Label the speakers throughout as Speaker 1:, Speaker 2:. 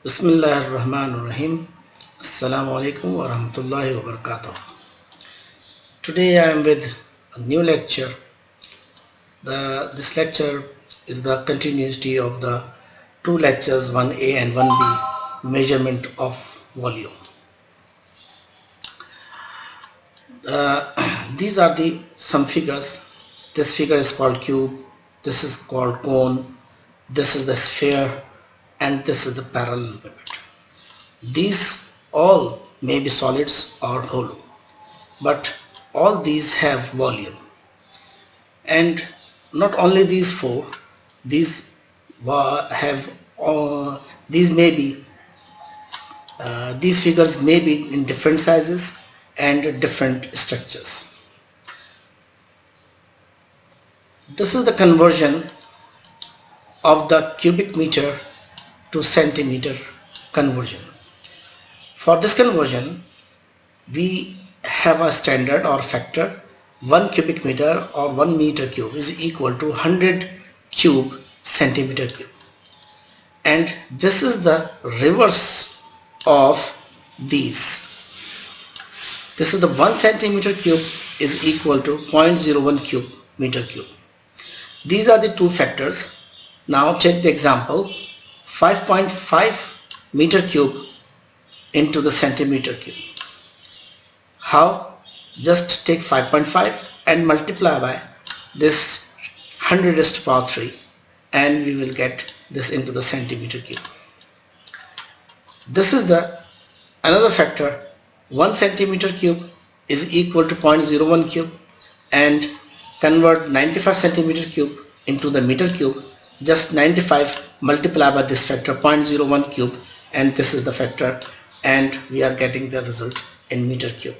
Speaker 1: Bismillahirrahmanirrahim. Assalamu alaikum wa rahmatullahi wa barakatuh. Today I am with a new lecture. This lecture is the continuity of the two lectures 1A and 1B, measurement of volume. These are some figures. This figure is called cube, this is called cone, this is the sphere, and this is the parallelepiped. These all may be solids or hollow, but all these have volume. And not only these four, these figures may be in different sizes and different structures. This is the conversion of the cubic meter to centimeter conversion. For this conversion, we have a standard or factor. 1 cubic meter or 1 meter cube is equal to 100 cube centimeter cube. And this is the reverse of these. This is the 1 centimeter cube is equal to 0.01 cube meter cube. These are the two factors. Now take the example 5.5 meter cube into the centimeter cube. How? Just take 5.5 and multiply by this 100 raised to the power 3 and we will get this into the centimeter cube. This is the another factor. 1 centimeter cube is equal to 0.01 cube, and convert 95 centimeter cube into the meter cube. Just 95 multiply by this factor 0.01 cube, and this is the factor, and we are getting the result in meter cube.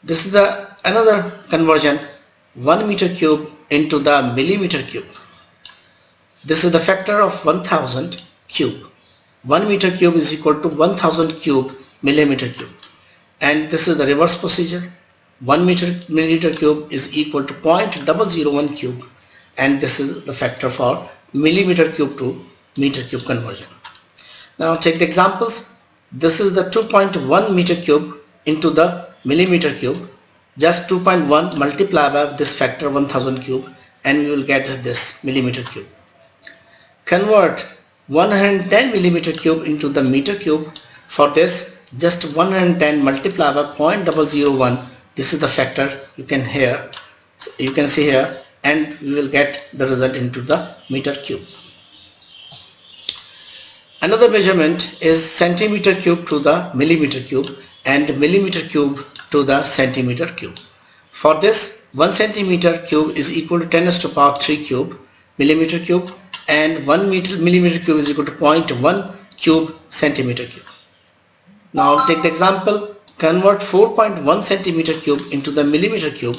Speaker 1: This is the another conversion, 1 meter cube into the millimeter cube. This is the factor of 1000 cube. 1 meter cube is equal to 1000 cube millimeter cube, and this is the reverse procedure. 1 milliliter cube is equal to 0.001 cube, and this is the factor for millimeter cube to meter cube conversion. Now take the examples. This is the 2.1 meter cube into the millimeter cube. Just 2.1 multiply by this factor 1000 cube and we will get this millimeter cube. Convert 110 millimeter cube into the meter cube. For this, just 110 multiply by 0.001. This is the factor you can see here, and we will get the result into the meter cube. Another measurement is centimeter cube to the millimeter cube and millimeter cube to the centimeter cube. For this, 1 centimeter cube is equal to 10 raised to the power 3 cube millimeter cube, and 1 millimeter cube is equal to 0.1 cube centimeter cube. Now take the example. Convert 4.1 centimeter cube into the millimeter cube.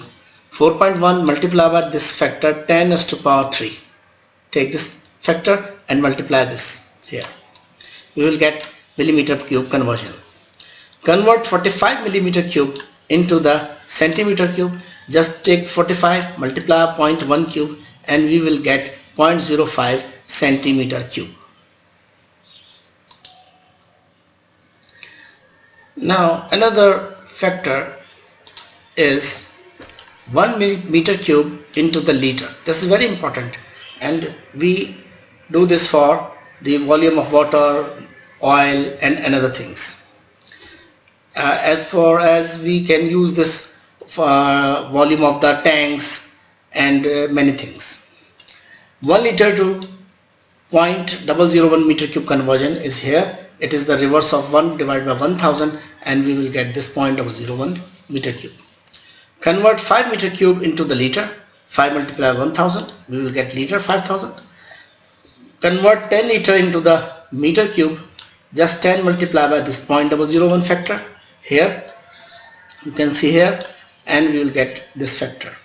Speaker 1: 4.1 multiply by this factor 10 raised to the power 3. Take this factor and multiply this here. We will get millimeter cube conversion. Convert 45 millimeter cube into the centimeter cube. Just take 45 multiply 0.1 cube and we will get 0.05 centimeter cube. Now another factor is 1 meter cube into the liter. This is very important, and we do this for the volume of water, oil and other things. As far as we can use this for volume of the tanks and many things. 1 liter to 0.001 meter cube conversion is here. It is the reverse of 1 divided by 1000, and we will get this 0.001 meter cube. Convert 5 meter cube into the liter. 5 multiply 1000, we will get liter 5000. Convert 10 liter into the meter cube. Just 10 multiply by this 0.001 factor here. You can see here, and we will get this factor.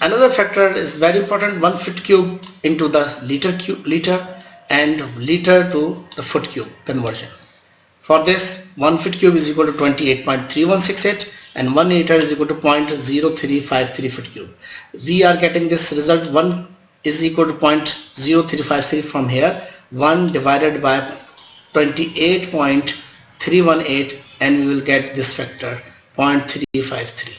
Speaker 1: Another factor is very important, 1 foot cube into the liter and liter to the foot cube conversion. For this, 1 foot cube is equal to 28.3168 and 1 liter is equal to 0.0353 foot cube. We are getting this result 1 is equal to 0.0353 from here. 1 divided by 28.318 and we will get this factor 0.353.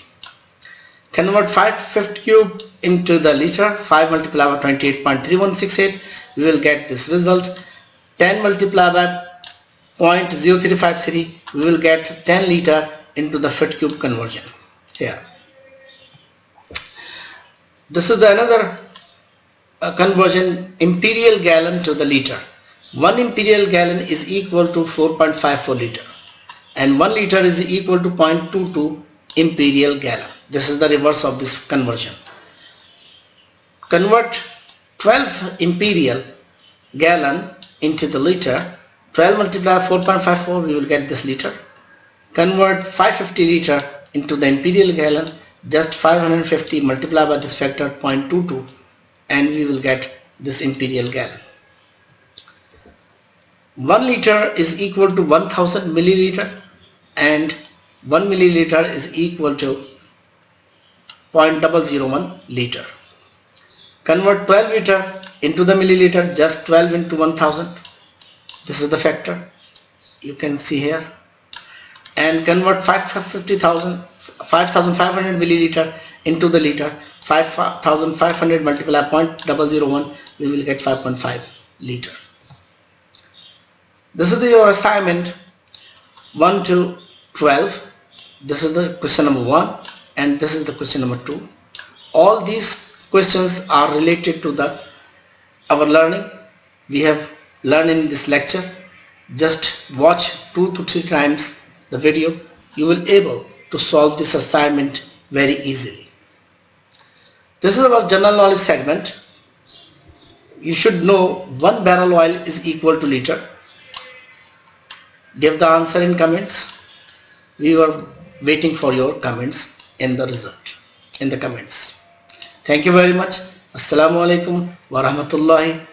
Speaker 1: Convert 5 fifth cube into the liter. 5 multiplied by 28.3168, we will get this result. 10 multiplied by 0.0353, we will get 10 liter into the foot cube conversion here. This is another conversion, imperial gallon to the liter. 1 imperial gallon is equal to 4.54 liter and 1 liter is equal to 0.22 imperial gallon. This is the reverse of this conversion. Convert 12 imperial gallon into the liter. 12 multiplied by 4.54, we will get this liter. Convert 550 liter into the imperial gallon. Just 550 multiplied by this factor 0.22 and we will get this imperial gallon. 1 liter is equal to 1000 milliliter and 1 milliliter is equal to 0.001 liter. Convert 12 liter into the milliliter, just 12 into 1000. This is the factor you can see here. And convert 5500 milliliter into the liter. 5500 multiplied by 0.001, we will get 5.5 liter. This is your assignment 1 to 12. This is the question number 1 and this is the question number 2. All these questions are related to our learning. We have learned in this lecture. Just watch 2 to 3 times the video. You will able to solve this assignment very easily. This is our general knowledge segment. You should know 1 barrel oil is equal to liter. Give the answer in comments. We were waiting for your comments in the result, in the comments. Thank you very much. Assalamu alaikum wa rahmatullahi